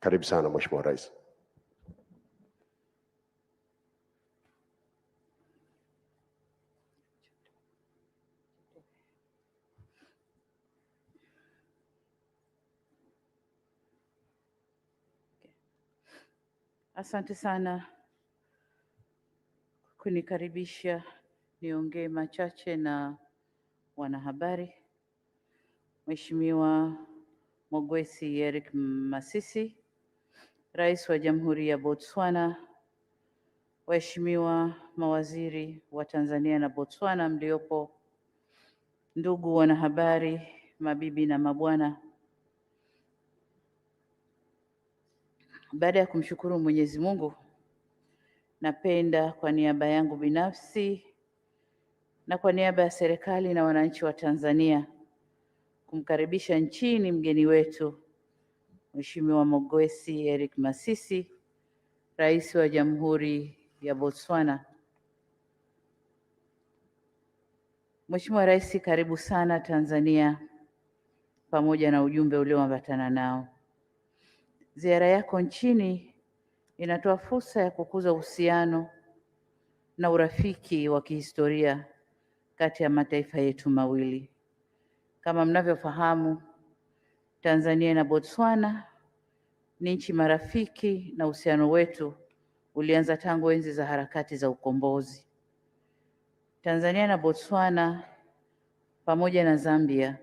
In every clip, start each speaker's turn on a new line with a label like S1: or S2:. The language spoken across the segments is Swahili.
S1: Karibu sana Mheshimiwa Rais.
S2: Asante sana kunikaribisha niongee machache na wanahabari. Mheshimiwa Mokgweetsi Masisi, Rais wa Jamhuri ya Botswana, waheshimiwa mawaziri wa Tanzania na Botswana mliopo, ndugu wanahabari, mabibi na mabwana. Baada ya kumshukuru Mwenyezi Mungu, napenda kwa niaba yangu binafsi na kwa niaba ya serikali na wananchi wa Tanzania kumkaribisha nchini mgeni wetu Mheshimiwa Mokgweetsi Masisi, Rais wa Jamhuri ya Botswana. Mheshimiwa Rais, karibu sana Tanzania pamoja na ujumbe ulioambatana nao. Ziara yako nchini inatoa fursa ya kukuza uhusiano na urafiki wa kihistoria kati ya mataifa yetu mawili. Kama mnavyofahamu, Tanzania na Botswana ni nchi marafiki na uhusiano wetu ulianza tangu enzi za harakati za ukombozi. Tanzania na Botswana pamoja na Zambia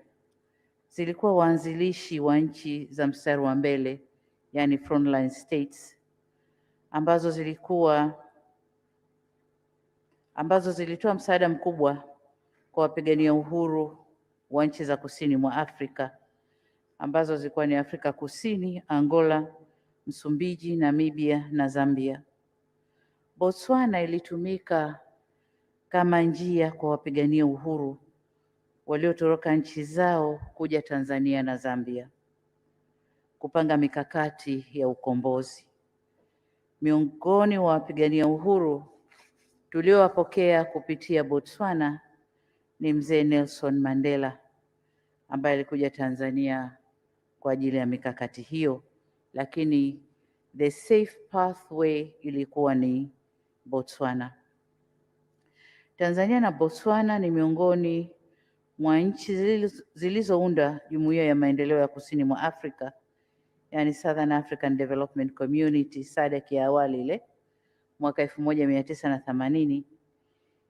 S2: zilikuwa waanzilishi wa nchi za mstari wa mbele, yani frontline states, ambazo zilitoa msaada mkubwa kwa wapigania uhuru wa nchi za kusini mwa Afrika, ambazo zilikuwa ni Afrika Kusini, Angola, Msumbiji, Namibia na Zambia. Botswana ilitumika kama njia kwa wapigania uhuru waliotoroka nchi zao kuja Tanzania na Zambia kupanga mikakati ya ukombozi. Miongoni mwa wapigania uhuru tuliowapokea kupitia Botswana ni Mzee Nelson Mandela ambaye alikuja Tanzania kwa ajili ya mikakati hiyo, lakini the safe pathway ilikuwa ni Botswana. Tanzania na Botswana ni miongoni mwa nchi zilizounda Jumuiya ya Maendeleo ya Kusini mwa Afrika, yani Southern African Development Community, SADC ya awali ile mwaka 1980.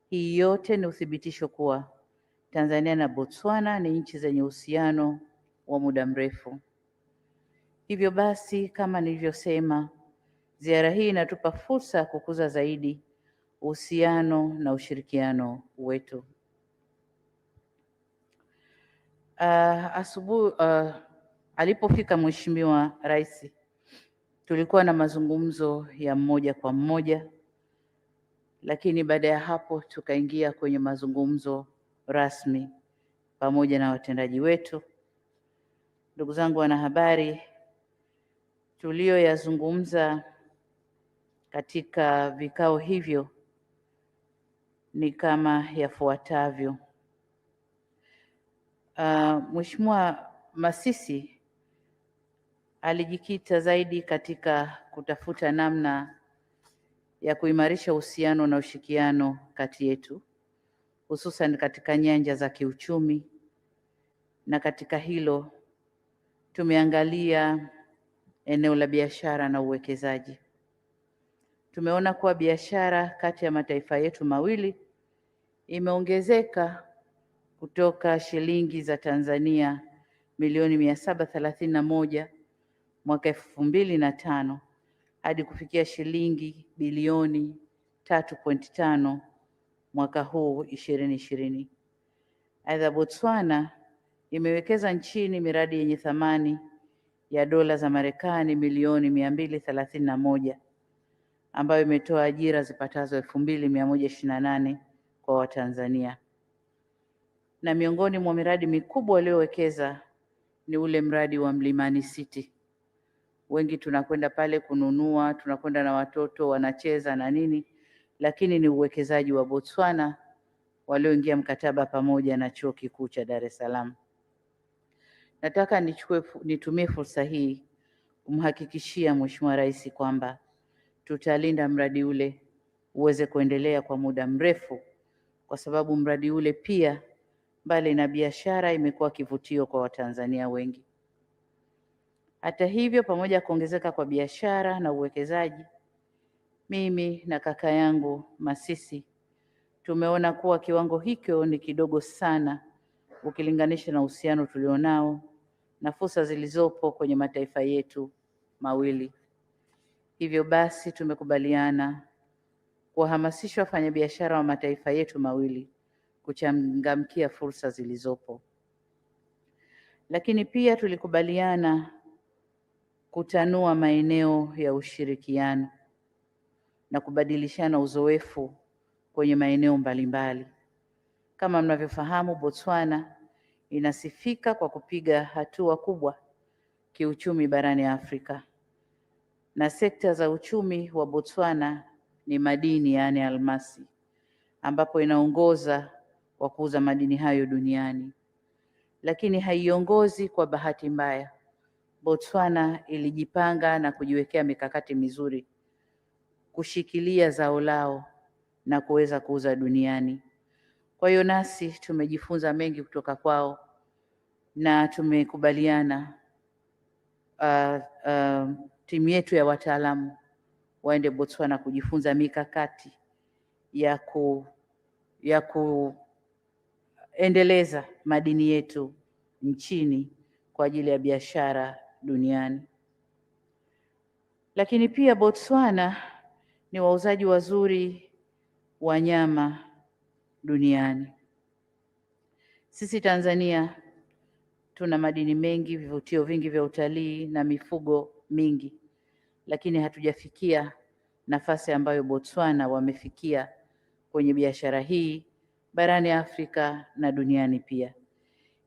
S2: Hii yote ni uthibitisho kuwa Tanzania na Botswana ni nchi zenye uhusiano wa muda mrefu. Hivyo basi, kama nilivyosema, ziara hii inatupa fursa ya kukuza zaidi uhusiano na ushirikiano wetu. Alipofika Mheshimiwa Rais, tulikuwa na mazungumzo ya mmoja kwa mmoja, lakini baada ya hapo tukaingia kwenye mazungumzo rasmi pamoja na watendaji wetu. Ndugu zangu wanahabari, tulioyazungumza katika vikao hivyo ni kama yafuatavyo. Mheshimiwa Masisi alijikita zaidi katika kutafuta namna ya kuimarisha uhusiano na ushirikiano kati yetu, hususan katika nyanja za kiuchumi, na katika hilo tumeangalia eneo la biashara na uwekezaji. Tumeona kuwa biashara kati ya mataifa yetu mawili imeongezeka kutoka shilingi za Tanzania milioni 731 mwaka 2005 hadi kufikia shilingi bilioni 3.5 mwaka huu 2020. Aidha, Botswana imewekeza nchini miradi yenye thamani ya dola za Marekani milioni 231 ambayo imetoa ajira zipatazo 2128 kwa Watanzania. Na miongoni mwa miradi mikubwa waliowekeza ni ule mradi wa Mlimani City. Wengi tunakwenda pale kununua, tunakwenda na watoto wanacheza na nini, lakini ni uwekezaji wa Botswana walioingia mkataba pamoja na Chuo Kikuu cha Dar es Salaam. Nataka nitumie fursa hii kumhakikishia Mheshimiwa Rais kwamba tutalinda mradi ule uweze kuendelea kwa muda mrefu, kwa sababu mradi ule pia mbali na biashara imekuwa kivutio kwa Watanzania wengi. Hata hivyo, pamoja na kuongezeka kwa biashara na uwekezaji, mimi na kaka yangu Masisi tumeona kuwa kiwango hicho ni kidogo sana ukilinganisha na uhusiano tulionao na fursa zilizopo kwenye mataifa yetu mawili. Hivyo basi tumekubaliana kuwahamasisha wafanyabiashara wa mataifa yetu mawili kuchangamkia fursa zilizopo. Lakini pia tulikubaliana kutanua maeneo ya ushirikiano na kubadilishana uzoefu kwenye maeneo mbalimbali. Kama mnavyofahamu, Botswana inasifika kwa kupiga hatua kubwa kiuchumi barani Afrika, na sekta za uchumi wa Botswana ni madini, yaani almasi, ambapo inaongoza kwa kuuza madini hayo duniani. Lakini haiongozi kwa bahati mbaya. Botswana ilijipanga na kujiwekea mikakati mizuri kushikilia zao lao na kuweza kuuza duniani. Kwa hiyo nasi tumejifunza mengi kutoka kwao na tumekubaliana timu yetu ya wataalamu waende Botswana kujifunza mikakati ya kuendeleza madini yetu nchini kwa ajili ya biashara duniani. Lakini pia Botswana ni wauzaji wazuri wa nyama duniani. Sisi Tanzania tuna madini mengi, vivutio vingi vya utalii na mifugo mingi, lakini hatujafikia nafasi ambayo Botswana wamefikia kwenye biashara hii barani Afrika na duniani pia.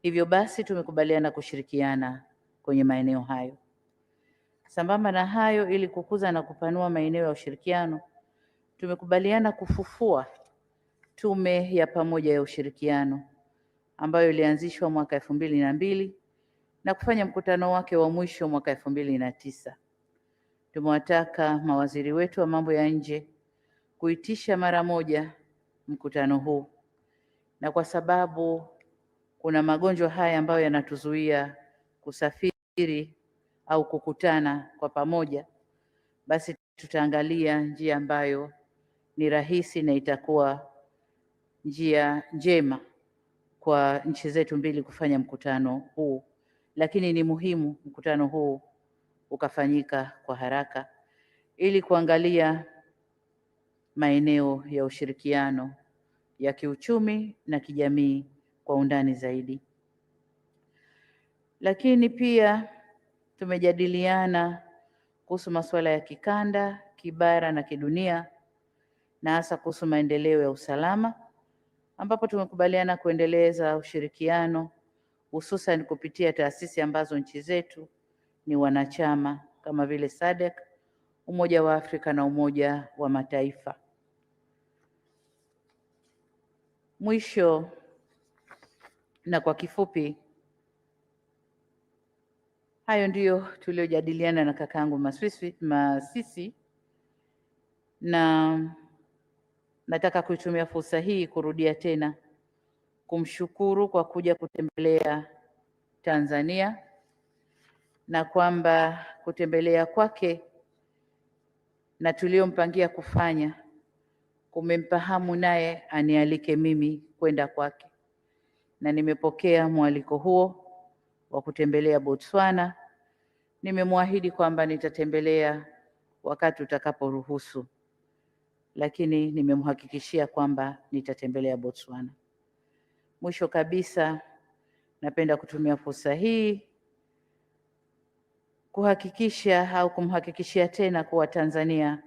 S2: Hivyo basi tumekubaliana kushirikiana kwenye maeneo hayo. Sambamba na hayo, ili kukuza na kupanua maeneo ya ushirikiano, tumekubaliana kufufua tume ya pamoja ya ushirikiano ambayo ilianzishwa mwaka 2002 na kufanya mkutano wake wa mwisho mwaka 2009. Tumewataka mawaziri wetu wa mambo ya nje kuitisha mara moja mkutano huu, na kwa sababu kuna magonjwa haya ambayo yanatuzuia kusafiri au kukutana kwa pamoja, basi tutaangalia njia ambayo ni rahisi na itakuwa njia njema kwa nchi zetu mbili kufanya mkutano huu, lakini ni muhimu mkutano huu ukafanyika kwa haraka ili kuangalia maeneo ya ushirikiano ya kiuchumi na kijamii kwa undani zaidi. Lakini pia tumejadiliana kuhusu masuala ya kikanda, kibara na kidunia, na hasa kuhusu maendeleo ya usalama, ambapo tumekubaliana kuendeleza ushirikiano hususan kupitia taasisi ambazo nchi zetu ni wanachama kama vile SADC, Umoja wa Afrika na Umoja wa Mataifa. Mwisho na kwa kifupi, hayo ndiyo tuliojadiliana na kakangu Masisi, na nataka kuitumia fursa hii kurudia tena kumshukuru kwa kuja kutembelea Tanzania, na kwamba kutembelea kwake na tuliompangia kufanya kumempa hamu naye anialike mimi kwenda kwake, na nimepokea mwaliko huo wa kutembelea Botswana. Nimemwahidi kwamba nitatembelea wakati utakaporuhusu, lakini nimemhakikishia kwamba nitatembelea Botswana. Mwisho kabisa, napenda kutumia fursa hii kumhakikishia tena kuwa Tanzania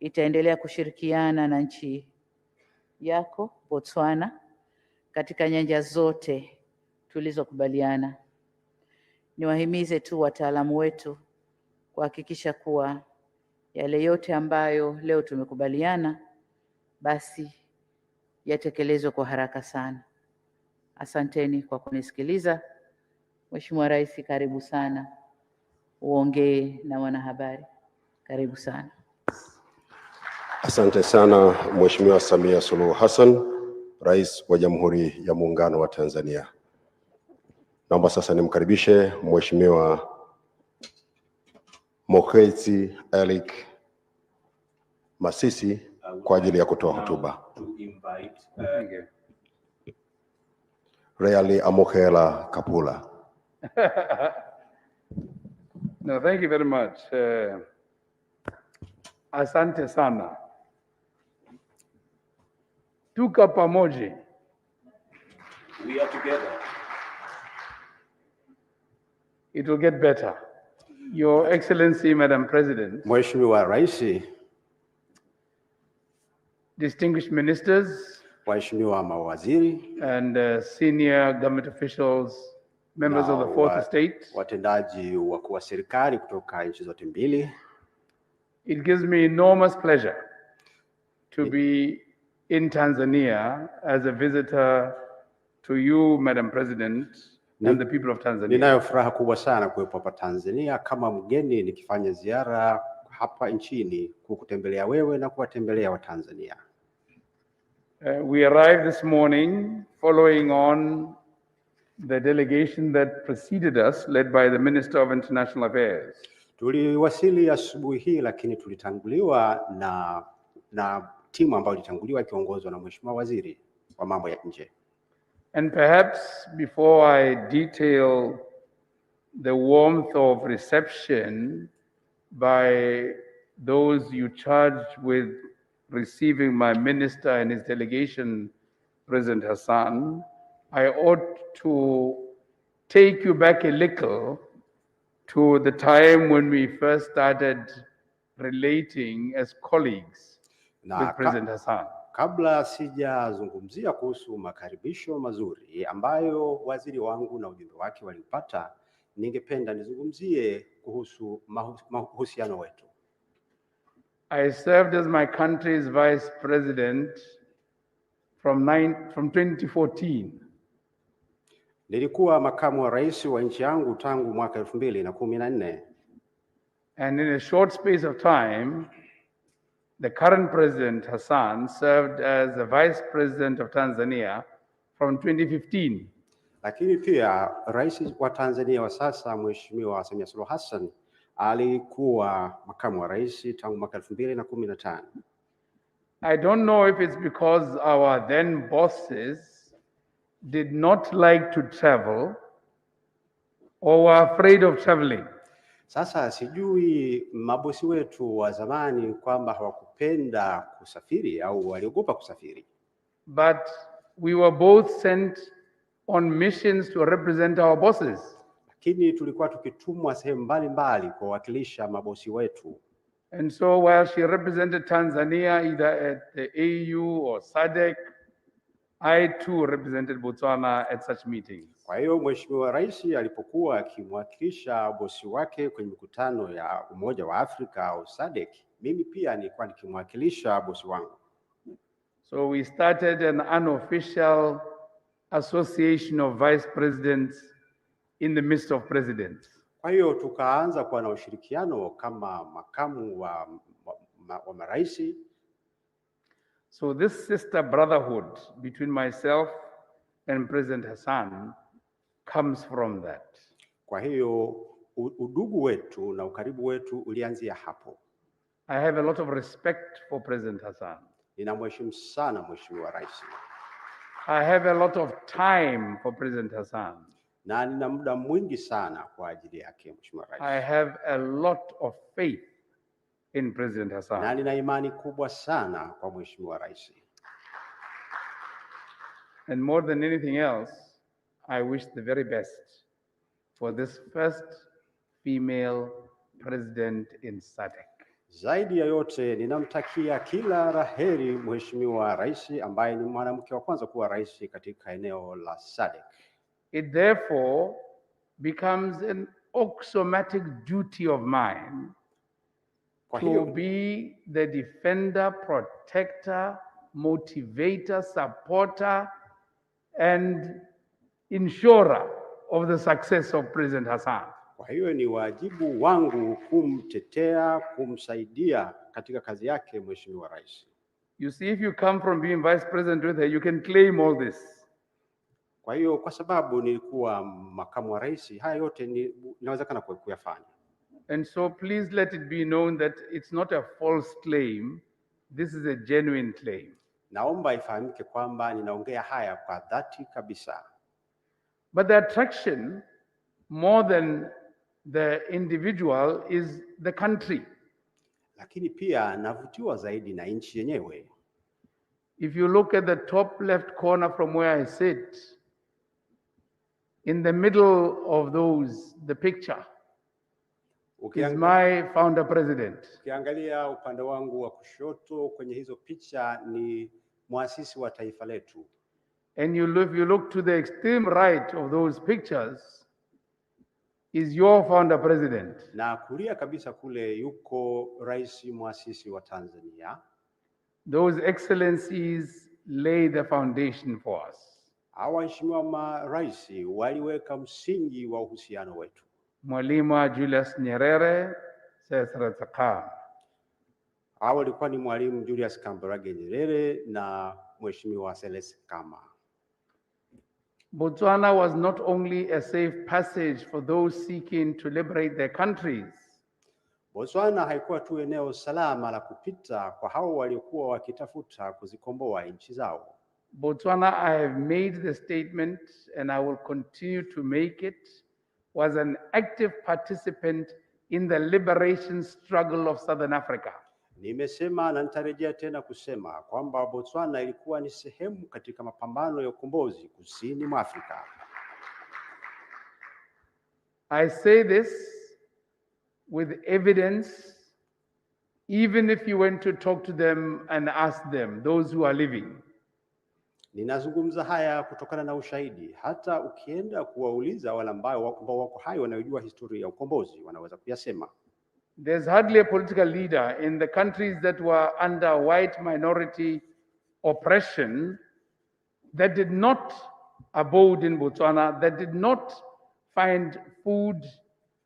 S2: itaendelea kushirikiana na nchi yako Botswana katika nyanja zote tulizokubaliana. Niwahimize tu wataalamu wetu kuhakikisha kuwa yale yote ambayo leo tumekubaliana basi yatekelezwe kwa haraka sana. Asanteni kwa kunisikiliza. Mheshimiwa Rais, karibu sana. uongee na wanahabari. Karibu sana.
S1: Asante sana Mheshimiwa Samia Suluhu Hassan, Rais wa Jamhuri ya Muungano wa Tanzania. Naomba sasa nimkaribishe Mheshimiwa Mokgweetsi Masisi kwa ajili ya kutoa hotuba. Really amokela kapula.
S3: No, thank you very much. Asante sana. Tuko pamoja.
S1: We are together.
S3: It will get better. Your Excellency, Madam President,
S1: Mheshimiwa Rais,
S3: distinguished ministers,
S1: waheshimiwa mawaziri
S3: and senior government officials, members of the fourth estate,
S1: watendaji wakuu wa serikali kutoka nchi zote mbili.
S3: It gives me enormous pleasure to be in Tanzania as a visitor to you, Madam President, and the people of Tanzania.
S1: Ninayo furaha kubwa sana kuwepo hapa Tanzania kama mgeni nikifanya ziara hapa nchini kukutembelea wewe na kuwatembelea wa Tanzania.
S3: We arrived this morning following on the delegation that preceded us, led by the Minister of International Affairs.
S1: Tuliwasili asubuhi hii, lakini tulitanguliwa na timu ambayo ilitanguliwa ikiongozwa na Mheshimiwa Waziri wa Mambo ya Nje.
S3: And perhaps before I detail the warmth of reception by those you charged with receiving my minister and his delegation, President Hassan, I ought to take you back a little to the time when we first started relating as colleagues with President Hassan.
S1: Kabla sijazungumzia kuhusu makaribisho mazuri ambayo waziri wangu na ujumbe wake walipata, ningependa nizungumzie kuhusu mahusiano wetu.
S3: I served as my country's vice president from 2014.
S1: Nilikuwa makamu wa rais wa nchi yangu tangu mwaka 2014.
S3: And in a short space of time, the current President Hassan served as the Vice President of Tanzania from 2015.
S1: Lakini pia rais wa Tanzania wa sasa Mheshimiwa Samia Suluhu Hassan alikuwa makamu wa rais tangu mwaka 2015.
S3: I don't know if it's because our then bosses did not like to travel or were afraid of traveling.
S1: Sasa sijui mabosi wetu wa zamani kwamba hawakupenda kusafiri au waliogopa kusafiri.
S3: But we were both sent on missions to represent our bosses.
S1: Lakini tulikuwa tukitumwa sehemu mbalimbali kuwakilisha mabosi wetu.
S3: And so while she represented Tanzania either at the AU or SADC, I too represented Botswana at such meetings.
S1: Kwa hiyo Mheshimiwa Rais alipokuwa akimwakilisha bosi wake kwenye mikutano ya Umoja wa Afrika au SADC, mimi pia nilikuwa nikimwakilisha bosi wangu.
S3: So we started an unofficial association of vice presidents in the midst of presidents.
S1: Kwa hiyo tukaanza kuwa na ushirikiano kama makamu wa maraisi.
S3: So this sister brotherhood between myself and President Hassan comes from that.
S1: Kwa hiyo udugu wetu na ukaribu wetu ulianzia hapo.
S3: I have a lot of respect for President Hassan.
S1: Ninamheshimu sana Mheshimiwa Rais.
S3: I have a lot of time for President Hassan.
S1: Na nina muda mwingi sana kwa ajili yake Mheshimiwa Rais.
S3: I have a lot of faith in President Hassan.
S1: Na nina imani kubwa sana kwa Mheshimiwa Rais.
S3: And more than anything else, I wish the very best for this first female president in SADC.
S1: Zaidi ya yote ninamtakia kila laheri Mheshimiwa Rais ambaye ni mwanamke wa kwanza kuwa rais katika eneo la SADC.
S3: It therefore becomes an axiomatic duty of mine to be the defender, protector, motivator, supporter, and insurer of the success of President Hassan.
S1: Kwa hiyo ni wajibu wangu kumtetea, kumsaidia katika kazi yake Mheshimiwa Rais.
S3: You see, if you come from being vice president with her, you can claim all this.
S1: Kwa hiyo kwa sababu nilikuwa makamu wa rais, haya yote inawezekana kuyafanya.
S3: And so please let it be known that it's not a false claim. This is a genuine claim.
S1: Naomba ifahamike kwamba ninaongea haya kwa dhati kabisa.
S3: But the attraction, more than the individual, is the country.
S1: Lakini pia navutiwa zaidi na nchi yenyewe.
S3: If you look at the top left corner from where I sit, in the middle of those, the picture is my founder president.
S1: Ukiangalia upande wangu wa kushoto kwenye hizo picha ni muasisi wa taifa letu.
S3: And if you look to the extreme right of those pictures, is your founder president.
S1: Na kulia kabisa kule yuko rais muasisi wa Tanzania.
S3: Those excellencies lay the foundation for us.
S1: Hawa Mheshimiwa marais waliweka msingi wa uhusiano wetu.
S3: Mwalimu Julius Nyerere, Sesretsaka.
S1: Hawa walikuwa ni Mwalimu Julius Kambarage Nyerere na Mheshimiwa Kama.
S3: Botswana was not only a safe passage for those seeking to liberate their countries.
S1: Botswana haikuwa tu eneo salama la kupita kwa hao waliokuwa wakitafuta kuzikomboa nchi zao.
S3: Botswana, I have made the statement and I will continue to make it, was an active participant in the liberation struggle of Southern Africa.
S1: Nimesema na nitarejea tena kusema kwamba Botswana ilikuwa ni sehemu katika mapambano ya ukombozi kusini mwa Afrika.
S3: I say this with evidence, even if you went to talk to them and ask them, those who are living.
S1: Ninazungumza haya kutokana na ushahidi. Hata ukienda kuwauliza wale ambao wako hai wanaojua historia ya ukombozi wanaweza kuyasema.
S3: There's hardly a political leader in the countries that were under white minority oppression that did not abode in Botswana, that did not find food,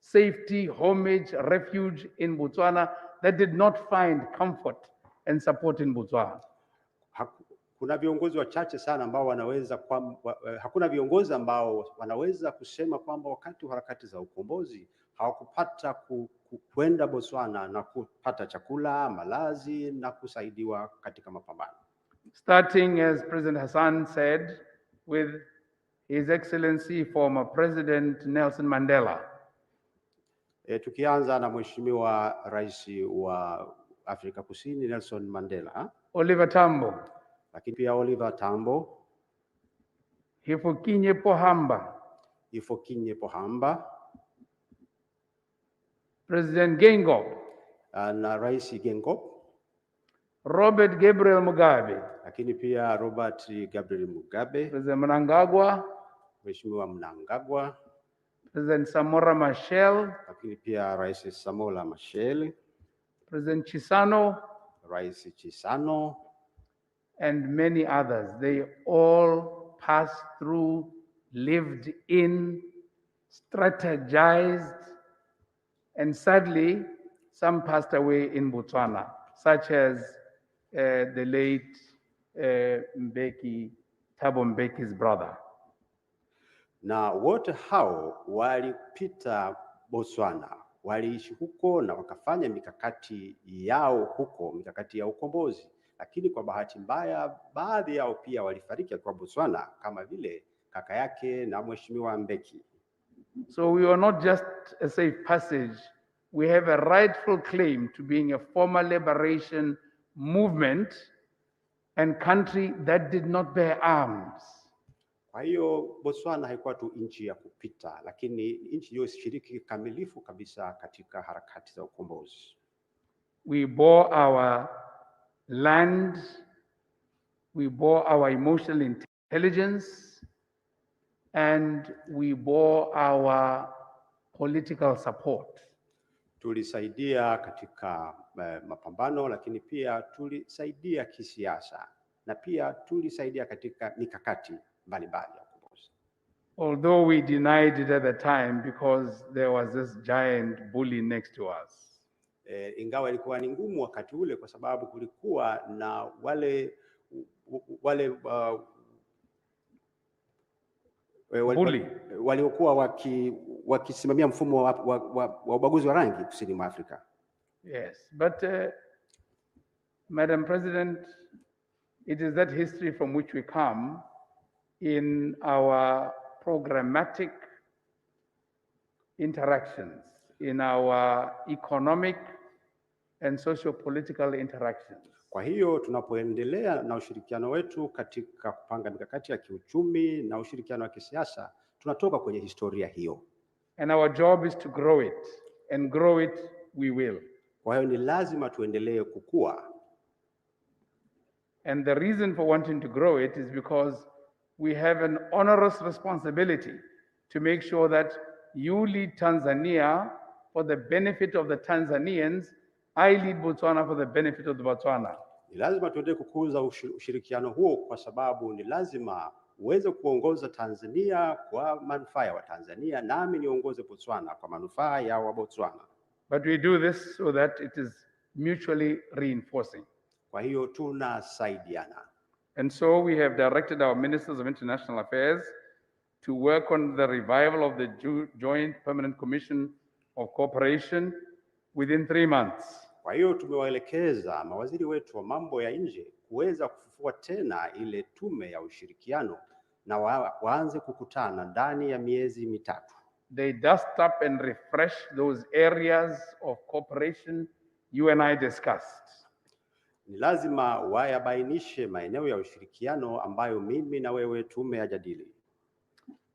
S3: safety, homage, refuge in Botswana, that did not find comfort and support in Botswana.
S1: Kuna viongozi wachache sana ambao hakuna viongozi ambao wanaweza kusema kwamba wakati wa harakati za ukombozi hawakupata kwenda Botswana na kupata chakula, malazi na kusaidiwa katika mapambano.
S3: Starting, as President Hassan said, with His Excellency former President Nelson Mandela.
S1: Tukianza na Mheshimiwa Rais wa Afrika Kusini Nelson Mandela.
S3: Oliver Tambo.
S1: Lakini pia Oliver Tambo.
S3: Hifikepunye Pohamba. President Gengo.
S1: Na Rais Gengo.
S3: Robert Gabriel Mugabe.
S1: Lakini pia Robert Gabriel Mugabe.
S3: President Mnangagwa.
S1: Mheshimiwa Mnangagwa.
S3: President Samora Machel.
S1: Lakini pia Rais Samora Machel.
S3: President Chisano.
S1: Rais Chisano.
S3: And many others. They all passed through, lived in, strategized, and sadly, some passed away in Botswana, such as the late Thabo Mbeki's brother.
S1: Na wote hao walipita Botswana, waliishi huko na wakafanya mikakati yao huko, mikakati ya ukombozi. Lakini kwa bahati mbaya baadhi yao pia walifariki kwa Botswana kama vile kaka yake na Mheshimiwa Mbeki.
S3: So we are not just a safe passage, we have a rightful claim to being a former liberation movement and country that did not bear arms.
S1: Kwa hiyo Botswana haikuwa tu nchi ya kupita, lakini nchi iliyoshiriki kamilifu kabisa katika harakati za ukombozi.
S3: We bore our land, we bore our emotional intelligence, and we bore our political support.
S1: Tulisaidia katika mapambano, lakini pia tulisaidia kisiasa na pia tulisaidia katika mikakati mbalimbali ya ukombozi.
S3: although we denied it at the time because there was this giant bully next to us.
S1: Ingawa ilikuwa ni ngumu wakati ule kwa sababu kulikuwa na wale waliokuwa wakisimamia mfumo wa ubaguzi wa rangi kusini mwa Afrika.
S3: Yes, but Madam President, it is that history from which we come in our programmatic interactions, in our economic and socio-political interactions.
S1: Kwa hiyo tunapoendelea na ushirikiano wetu katika kupanga mikakati ya kiuchumi na ushirikiano wa kisiasa, tunatoka kwenye historia hiyo.
S3: And our job is to grow it, and grow it we will.
S1: Kwa hiyo ni lazima tuendelee kukua.
S3: And the reason for wanting to grow it is because we have an onerous responsibility to make sure that you lead Tanzania for the benefit of the Tanzanians, I lead Botswana for the benefit of the Botswana.
S1: Ni lazima tuendelee kukuza ushirikiano huo kwa sababu ni lazima uweze kuongoza Tanzania kwa manufaa ya Watanzania, nami niongoze Botswana kwa manufaa ya Wabotswana.
S3: But we do this so that it is mutually reinforcing.
S1: Kwa hiyo tunasaidiana.
S3: And so we have directed our ministers of international affairs to work on the revival of the Joint Permanent Commission of Cooperation within 3 months.
S1: Kwa hiyo tumewaelekeza mawaziri wetu wa mambo ya nje kuweza kufufua tena ile tume ya ushirikiano na waanze kukutana ndani ya miezi mitatu.
S3: They dust up and refresh those areas of cooperation you and I discussed.
S1: Ni lazima wayabainishe maeneo ya ushirikiano ambayo mimi na wewe tumeyajadili.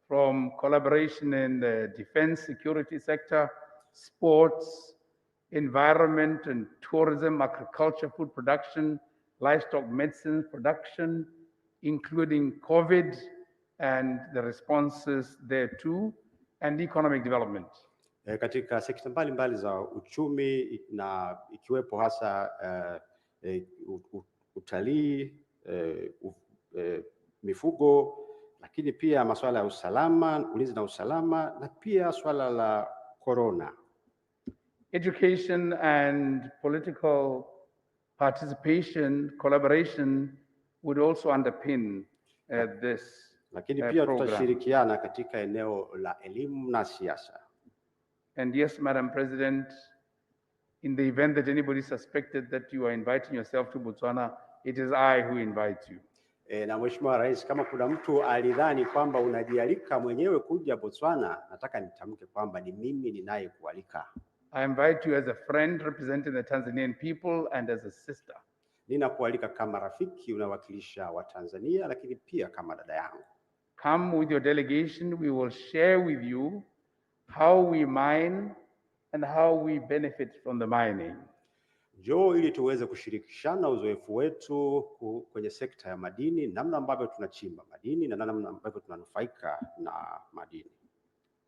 S3: From collaboration in the defense security sector, sports, environment and tourism, agriculture, food production, livestock medicine production, including COVID and the responses thereto, and economic development.
S1: Katika sekta mbalimbali za uchumi na ikiwepo hasa utalii, mifugo, lakini pia masuala ya usalama, ulinzi na usalama, na pia swala la corona.
S3: Education and political participation, collaboration would also underpin this.
S1: Lakini pia tutashirikiana katika eneo la elimu na siasa.
S3: And yes, Madam President, in the event that anybody suspected that you are inviting yourself to Botswana, it is I who invite you.
S1: Na Mheshimiwa Rais, kama kuna mtu alidhani kwamba unajialika mwenyewe kuja Botswana, nataka nitamke kwamba ni mimi ninayekualika.
S3: I invite you as a friend representing the Tanzanian people and as a sister.
S1: Ninakualika kama rafiki unawakilisha wa Tanzania, lakini pia kama dada yangu.
S3: Come with your delegation, we will share with you how we mine and how we benefit from the mining.
S1: Njoo ili tuweze kushirikishana uzoefu wetu kwenye sekta ya madini, namna ambavyo tunachimba madini na namna ambavyo tunanufaika na madini.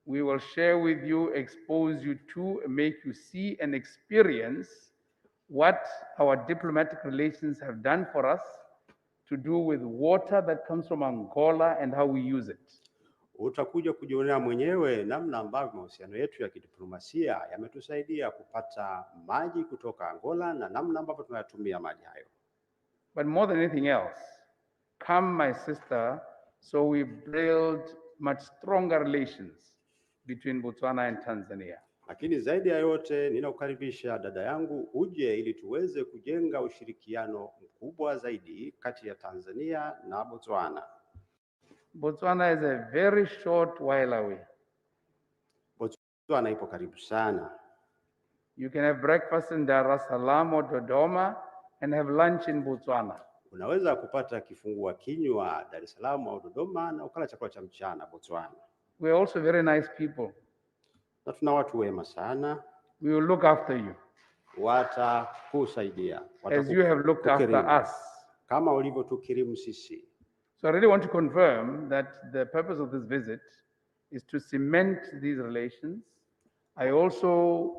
S3: We will share with you, expose you to, make you see and experience what our diplomatic relations have done for us to do with water that comes from Angola and how we use it.
S1: Utakuja kujionea mwenyewe namna ambavyo mahusiano yetu ya kidiplomasia yametusaidia kupata maji kutoka Angola na namna ambavyo tunayatumia maji hayo.
S3: But more than anything else, come my sister, so we build much stronger relations between Botswana and Tanzania.
S1: Lakini zaidi ya yote ninakukaribisha dada yangu uje ili tuweze kujenga ushirikiano mkubwa zaidi kati ya Tanzania na Botswana.
S3: Botswana is a very short while away.
S1: Botswana ipo karibu sana.
S3: You can have breakfast in Dar es Salaam or Dodoma and have lunch in Botswana.
S1: Unaweza kupata kifungua kinywa Dar es Salaam au Dodoma na ukala chakula cha mchana Botswana.
S3: We are also very nice people.
S1: Na tuna watu wema sana.
S3: We will look after you.
S1: Watakusaidia.
S3: As you have looked after us.
S1: Kama ulivyotukirimu sisi.
S3: So I really want to confirm that the purpose of this visit is to cement these relations. I also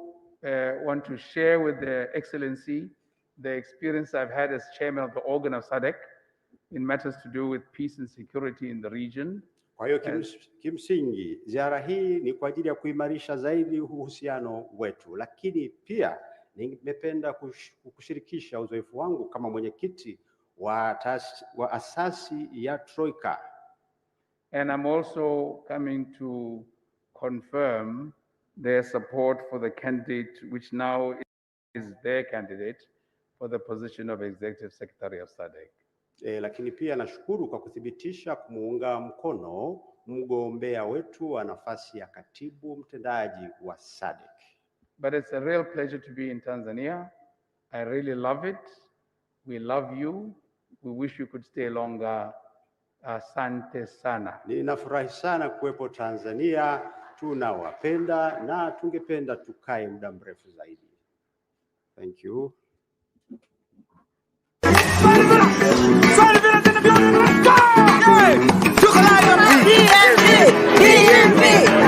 S3: want to share with the Excellency the experience I've had as chairman of the organ of SADC in matters to do with peace and security in the region.
S1: Kwa hiyo kimsingi ziara hii ni kwa ajili ya kuimarisha zaidi uhusiano wetu, lakini pia ningependa kushirikisha uzoefu wangu kama mwenyekiti wa asasi ya Troika.
S3: And I'm also coming to confirm their support for the candidate, which now is their candidate for the position of Executive Secretary of SADC.
S1: Lakini pia nashukuru kwa kuthibitisha kumuunga mkono mgombea wetu wa nafasi ya katibu mtendaji wa SADC.
S3: But it's a real pleasure to be in Tanzania. I really love it. We love you. We wish you could stay longer. Asante sana.
S1: Ninafurahi sana kuwepo Tanzania. Tunawapenda na tungependa tukae muda mrefu zaidi. Thank you.
S4: DMV!